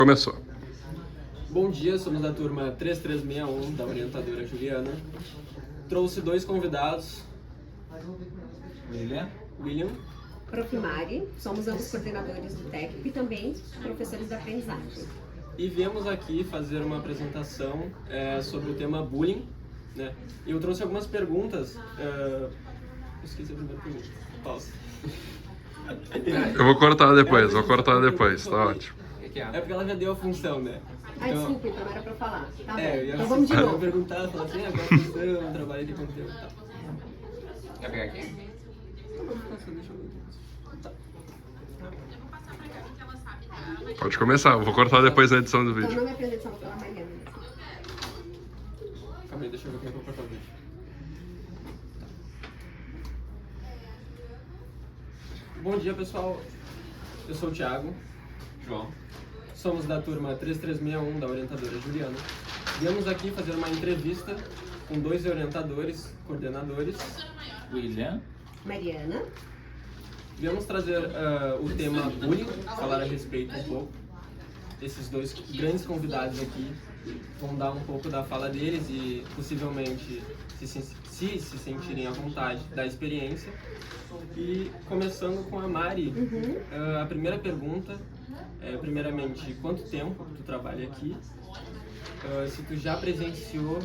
Começou. Bom dia, somos da turma 3361, da orientadora Juliana. Trouxe dois convidados. William. Prof. Mari, somos ambos coordenadores do técnico e também professores da aprendizagem. E viemos aqui fazer uma apresentação sobre o tema bullying, né? E eu trouxe algumas perguntas. Esqueci a primeira pergunta. Pausa. Eu vou cortar depois, tá ótimo. É porque ela já deu a função, né? Desculpa, então era pra falar. Tá bom. Então Vamos de novo. perguntar, falar assim, qual a função, trabalho de conteúdo e tal. Quer pegar aqui? Pode começar, eu vou cortar depois na edição do Então vídeo. não me apresento, só vou falar Mariana. Calma aí, deixa eu ver como é que eu vou cortar o vídeo. Bom dia, pessoal. Eu sou o Thiago. João. Somos da turma 3361, da orientadora Juliana. Viemos aqui fazer uma entrevista com dois orientadores, coordenadores. William. Mariana. Viemos trazer o tema bullying, falar a respeito um pouco. Esses dois grandes convidados aqui vão dar um pouco da fala deles e possivelmente se sentirem à vontade da experiência. E começando com a Mari, a primeira pergunta é, primeiramente, quanto tempo tu trabalha aqui? Se tu já presenciou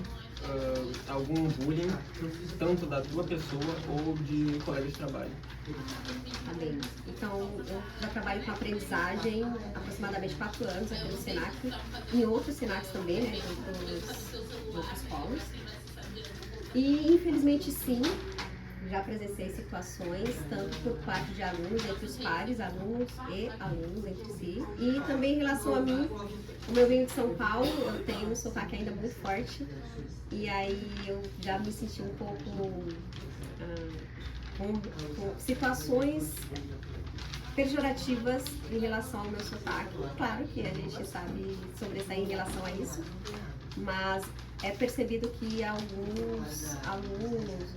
algum bullying, tanto da tua pessoa ou de colegas de trabalho? Tá bem. Então, eu já trabalho com aprendizagem há aproximadamente 4 anos aqui no Senac, em outros Senacs também, né, em outros polos. E, infelizmente, sim, já presenciei situações, tanto por parte de alunos, entre os pares, alunos e alunos entre si. E também em relação a mim, como eu venho de São Paulo, eu tenho um sotaque ainda muito forte. E aí eu já me senti um pouco com situações pejorativas em relação ao meu sotaque. Claro que a gente sabe sobressair em relação a isso, mas é percebido que alguns alunos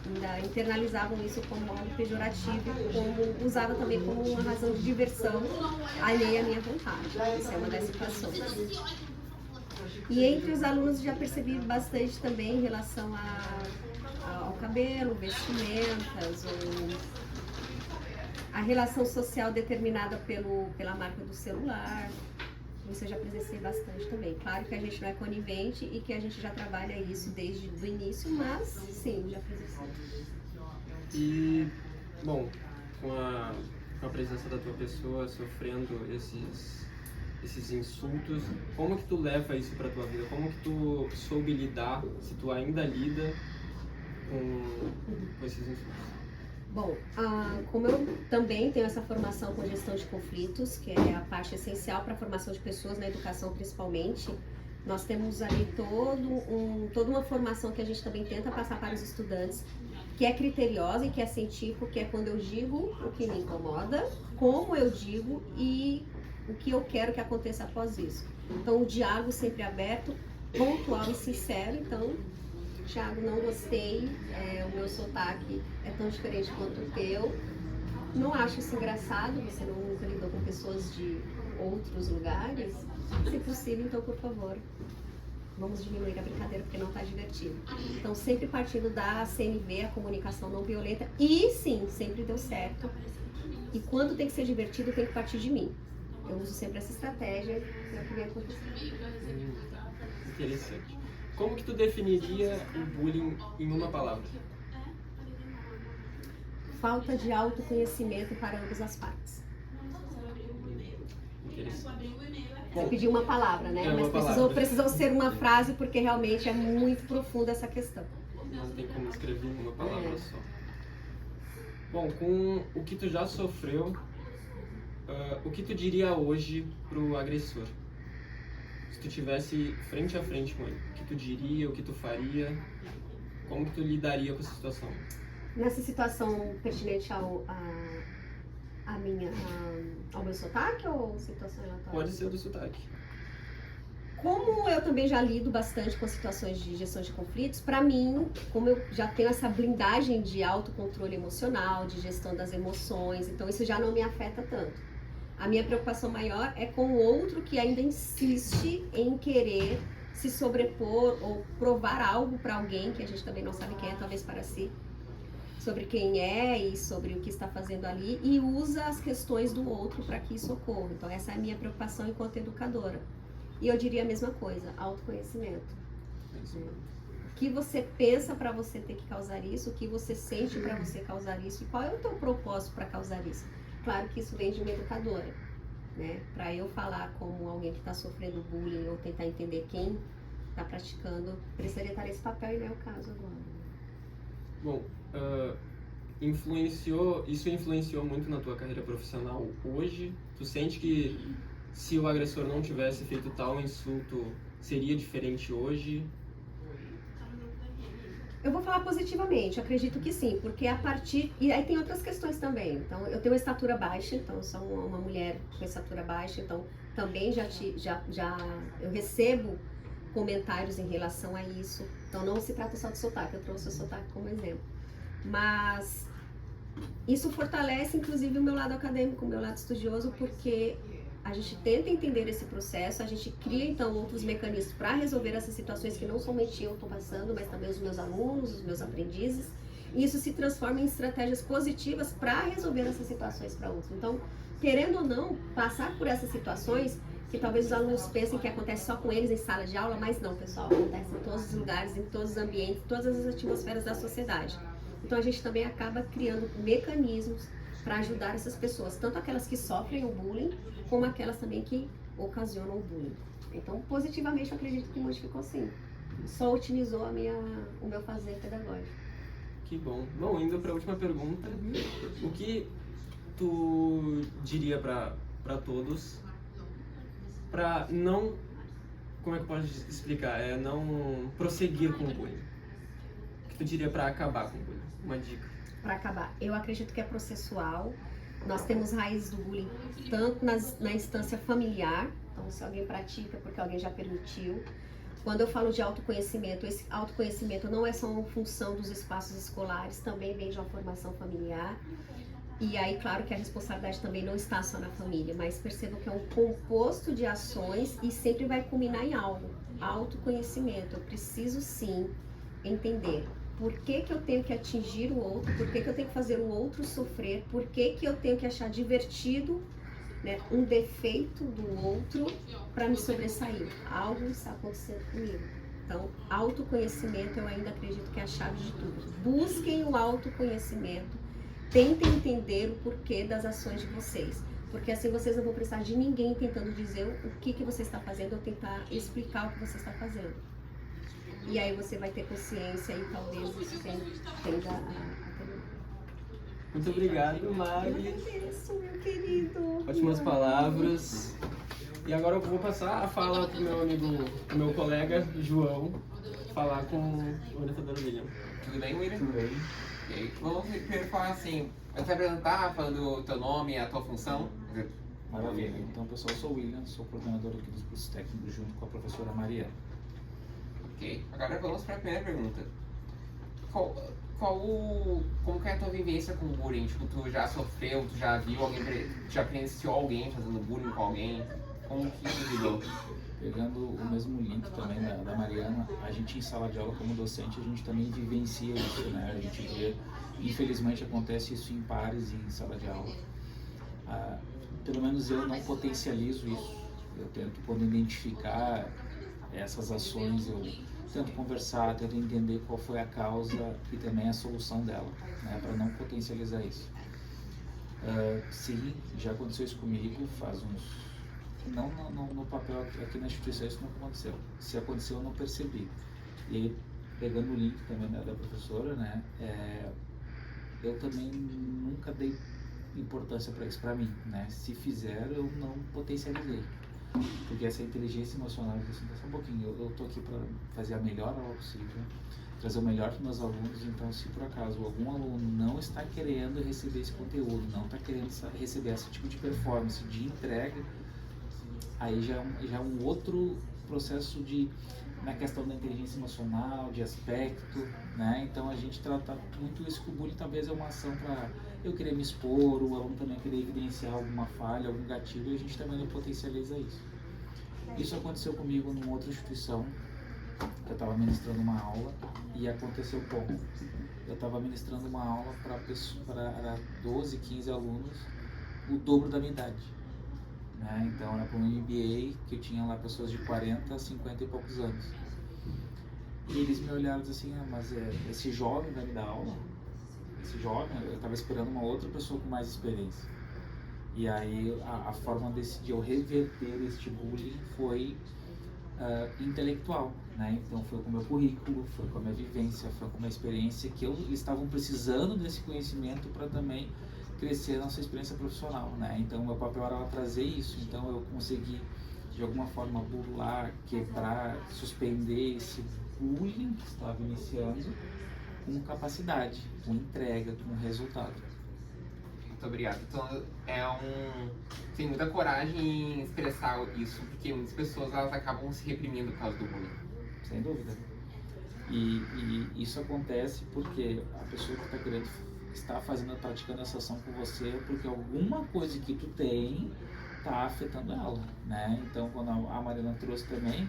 ainda internalizavam isso como algo pejorativo, como usavam também como uma razão de diversão alheia à minha vontade. Isso é uma das situações. E entre os alunos já percebi bastante também em relação ao cabelo, vestimentas, ou a relação social determinada pela marca do celular. Isso eu já presenciei bastante também. Claro que a gente não é conivente e que a gente já trabalha isso desde o início, mas sim, já presenciei. E, bom, com a presença da tua pessoa sofrendo esses insultos, como que tu leva isso pra tua vida? Como que tu soube lidar, se tu ainda lida com esses insultos? Bom, como eu também tenho essa formação com gestão de conflitos, que é a parte essencial para a formação de pessoas na educação principalmente, nós temos ali toda uma formação que a gente também tenta passar para os estudantes, que é criteriosa e que é científico, que é quando eu digo o que me incomoda, como eu digo e o que eu quero que aconteça após isso. Então, o diálogo sempre aberto, pontual e sincero. Então, Thiago, não gostei, o meu sotaque é tão diferente quanto o teu. Não acho isso engraçado, você nunca lidou com pessoas de outros lugares. Se possível, então, por favor, vamos diminuir a brincadeira porque não está divertido. Então, sempre partindo da CNV, a comunicação não violenta. E sim, sempre deu certo. E quando tem que ser divertido, tem que partir de mim. Eu uso sempre essa estratégia, é o que vem acontecendo. Interessante. Como que tu definiria o bullying em uma palavra? Falta de autoconhecimento para ambas as partes. Interessante. Eu pedi uma palavra, né? Mas precisou ser uma frase porque realmente é muito profunda essa questão. Não tem como escrever em uma palavra só. Bom, com o que tu já sofreu, o que tu diria hoje pro agressor? Se tu tivesse frente a frente com ele, o que tu diria, o que tu faria, como que tu lidaria com essa situação? Nessa situação pertinente ao meu sotaque ou situação relatória? Pode ser do sotaque. Como eu também já lido bastante com situações de gestão de conflitos, para mim, como eu já tenho essa blindagem de autocontrole emocional, de gestão das emoções, então isso já não me afeta tanto. A minha preocupação maior é com o outro que ainda insiste em querer se sobrepor ou provar algo para alguém que a gente também não sabe quem é, talvez para si, sobre quem é e sobre o que está fazendo ali, e usa as questões do outro para que isso ocorra. Então essa é a minha preocupação enquanto educadora. E eu diria a mesma coisa, autoconhecimento. O que você pensa para você ter que causar isso, o que você sente para você causar isso, e qual é o teu propósito para causar isso. Claro que isso vem de uma educadora, né? Para eu falar como alguém que está sofrendo bullying ou tentar entender quem está praticando, precisaria estar nesse papel e não é o caso agora. Bom, isso influenciou muito na tua carreira profissional hoje? Tu sente que se o agressor não tivesse feito tal insulto, seria diferente hoje? Eu vou falar positivamente, eu acredito que sim, porque a partir... E aí tem outras questões também. Então, eu tenho uma estatura baixa, então eu sou uma mulher com estatura baixa, então também eu recebo comentários em relação a isso. Então não se trata só de sotaque, eu trouxe o sotaque como exemplo. Mas isso fortalece inclusive o meu lado acadêmico, o meu lado estudioso, porque a gente tenta entender esse processo, a gente cria então outros mecanismos para resolver essas situações que não somente eu estou passando, mas também os meus alunos, os meus aprendizes, e isso se transforma em estratégias positivas para resolver essas situações para outros. Então, querendo ou não, passar por essas situações, que talvez os alunos pensem que acontece só com eles em sala de aula, mas não, pessoal, acontece em todos os lugares, em todos os ambientes, em todas as atmosferas da sociedade. Então a gente também acaba criando mecanismos para ajudar essas pessoas, tanto aquelas que sofrem o bullying, como aquelas também que ocasionam o bullying. Então, positivamente, eu acredito que modificou sim. Só otimizou o meu fazer pedagógico. Que bom. Bom, indo para a última pergunta, o que tu diria para todos para não, como é que eu posso explicar, não prosseguir com o bullying? O que tu diria para acabar com o bullying? Uma dica. Para acabar, eu acredito que é processual. Nós temos raízes do bullying tanto na instância familiar, então se alguém pratica porque alguém já permitiu. Quando eu falo de autoconhecimento, esse autoconhecimento não é só uma função dos espaços escolares, também vem de uma formação familiar. E aí, claro que a responsabilidade também não está só na família, mas percebam que é um composto de ações e sempre vai culminar em algo. Autoconhecimento, eu preciso sim entender por que eu tenho que atingir o outro, por que eu tenho que fazer o outro sofrer, por que eu tenho que achar divertido, né, um defeito do outro para me sobressair. Algo está acontecendo comigo. Então, autoconhecimento eu ainda acredito que é a chave de tudo. Busquem o autoconhecimento, tentem entender o porquê das ações de vocês. Porque assim vocês não vão precisar de ninguém tentando dizer o que você está fazendo ou tentar explicar o que você está fazendo. E aí você vai ter consciência e talvez isso tenda a ter. Muito obrigado, Eu Mari. agradeço, meu querido. Ótimas palavras. E agora eu vou passar a fala pro meu amigo, pro meu colega João, falar com o orientador William. Tudo bem, William? Tudo bem? E aí, vamos primeiro falar assim, vai se apresentar falando o teu nome e a tua função? Maravilha. Então, pessoal, eu sou o William, sou coordenador aqui dos cursos técnicos junto com a professora Mariana. Ok, agora vamos para a primeira pergunta. Como que é a tua vivência com o bullying? Tipo, tu já sofreu, tu já viu alguém, já presenciou alguém fazendo bullying com alguém? Como que tu lidou? Pegando o mesmo link também da Mariana, a gente em sala de aula como docente, a gente também vivencia isso, né? A gente vê, infelizmente acontece isso em pares em sala de aula. Pelo menos eu não potencializo isso, eu tento quando identificar essas ações, eu tento conversar, tento entender qual foi a causa e também a solução dela, né? Para não potencializar isso. Sim, já aconteceu isso comigo faz uns... Não no papel aqui na instituição isso não aconteceu. Se aconteceu eu não percebi. E aí, pegando o link também da professora, né, eu também nunca dei importância para isso para mim, né. Se fizer eu não potencializei. Porque essa inteligência emocional, assim, só um pouquinho, eu tô aqui para fazer a melhor aula possível, trazer o melhor para os meus alunos, então se por acaso algum aluno não está querendo receber esse conteúdo, não está querendo receber esse tipo de performance, de entrega, aí já é um outro processo na questão da inteligência emocional, de aspecto, né? Então a gente trata muito isso que o bullying talvez é uma ação para eu querer me expor, o aluno também querer evidenciar alguma falha, algum gatilho, e a gente também não potencializa isso. Isso aconteceu comigo numa outra instituição, eu estava ministrando uma aula e aconteceu como? Eu estava ministrando uma aula para 12, 15 alunos, o dobro da minha idade. Né? Então era para um MBA que eu tinha lá pessoas de 40, 50 e poucos anos. E eles me olharam assim, mas esse jovem vai me dar aula? Esse jovem, eu estava esperando uma outra pessoa com mais experiência. E aí a forma de eu reverter este bullying foi intelectual, né? Então foi com o meu currículo, foi com a minha vivência, foi com a minha experiência, que eles estavam precisando desse conhecimento para também crescer na sua experiência profissional, né? Então meu papel era trazer isso, então eu consegui de alguma forma burlar, quebrar, suspender esse bullying que estava iniciando com capacidade, com entrega, com resultado. Muito obrigado. Então, tem muita coragem em expressar isso, porque muitas pessoas elas acabam se reprimindo por causa do bullying. Sem dúvida. E isso acontece porque a pessoa que está querendo, está praticando essa ação com você é porque alguma coisa que tu tem está afetando ela, né? Então, quando a Mariana trouxe também,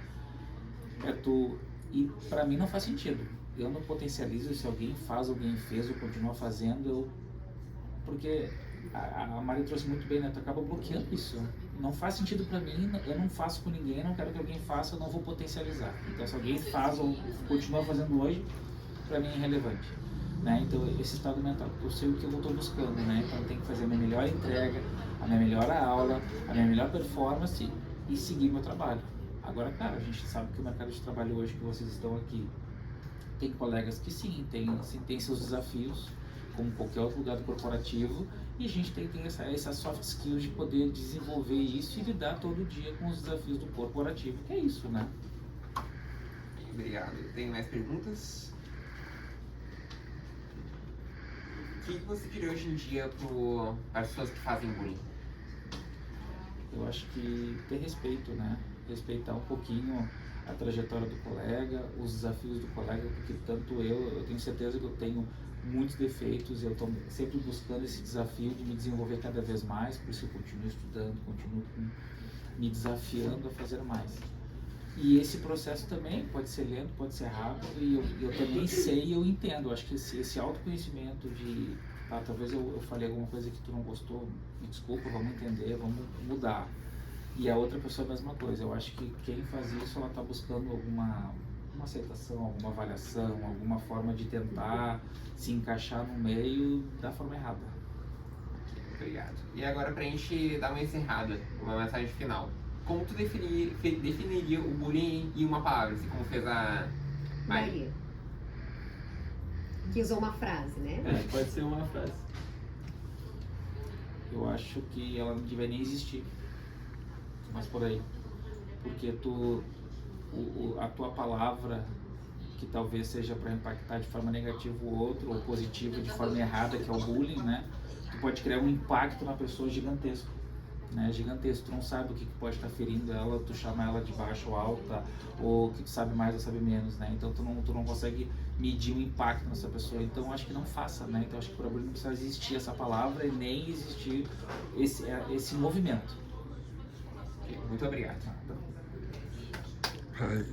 e para mim não faz sentido. Eu não potencializo se alguém faz, alguém fez ou continua fazendo, porque a Mari trouxe muito bem, né? Tu acaba bloqueando isso. Não faz sentido pra mim, eu não faço com ninguém, não quero que alguém faça, eu não vou potencializar. Então se alguém faz ou continua fazendo hoje, pra mim é irrelevante. Né? Então esse estado mental, eu sei o que eu estou buscando, né? Então eu tenho que fazer a minha melhor entrega, a minha melhor aula, a minha melhor performance e seguir meu trabalho. Agora, cara, a gente sabe que o mercado de trabalho hoje que vocês estão aqui, tem colegas que sim, tem seus desafios, como qualquer outro lugar do corporativo, e a gente tem que ter essa soft skills de poder desenvolver isso e lidar todo dia com os desafios do corporativo, que é isso, né? Obrigado. Tem mais perguntas? O que você diria hoje em dia para as pessoas que fazem bullying? Eu acho que ter respeito, né? Respeitar um pouquinho a trajetória do colega, os desafios do colega, porque tanto eu tenho certeza que eu tenho muitos defeitos, eu estou sempre buscando esse desafio de me desenvolver cada vez mais, por isso eu continuo estudando, continuo me desafiando a fazer mais. E esse processo também pode ser lento, pode ser rápido, e eu também sei e eu entendo. Eu acho que esse autoconhecimento de, talvez eu falei alguma coisa que tu não gostou, me desculpa, vamos entender, vamos mudar. E a outra pessoa a mesma coisa. Eu acho que quem faz isso, ela está buscando uma aceitação, alguma avaliação, alguma forma de tentar se encaixar no meio da forma errada. Obrigado. E agora, pra gente dar uma encerrada, uma mensagem final. Como tu definiria o bullying em uma palavra, assim como fez a Maria. Que usou uma frase, né? Pode ser uma frase. Eu acho que ela não deveria nem existir. Mas por aí. Porque a tua palavra, que talvez seja para impactar de forma negativa o outro, ou positiva de forma errada, que é o bullying, né? Tu pode criar um impacto na pessoa gigantesco. Né? Gigantesco. Tu não sabe o que pode estar ferindo ela, tu chama ela de baixa ou alta, ou que tu sabe mais ou sabe menos, né? Então tu não consegue medir o impacto nessa pessoa. Então eu acho que não faça, né? Então eu acho que para bullying não precisa existir essa palavra e nem existir esse movimento. Muito obrigado. Ai.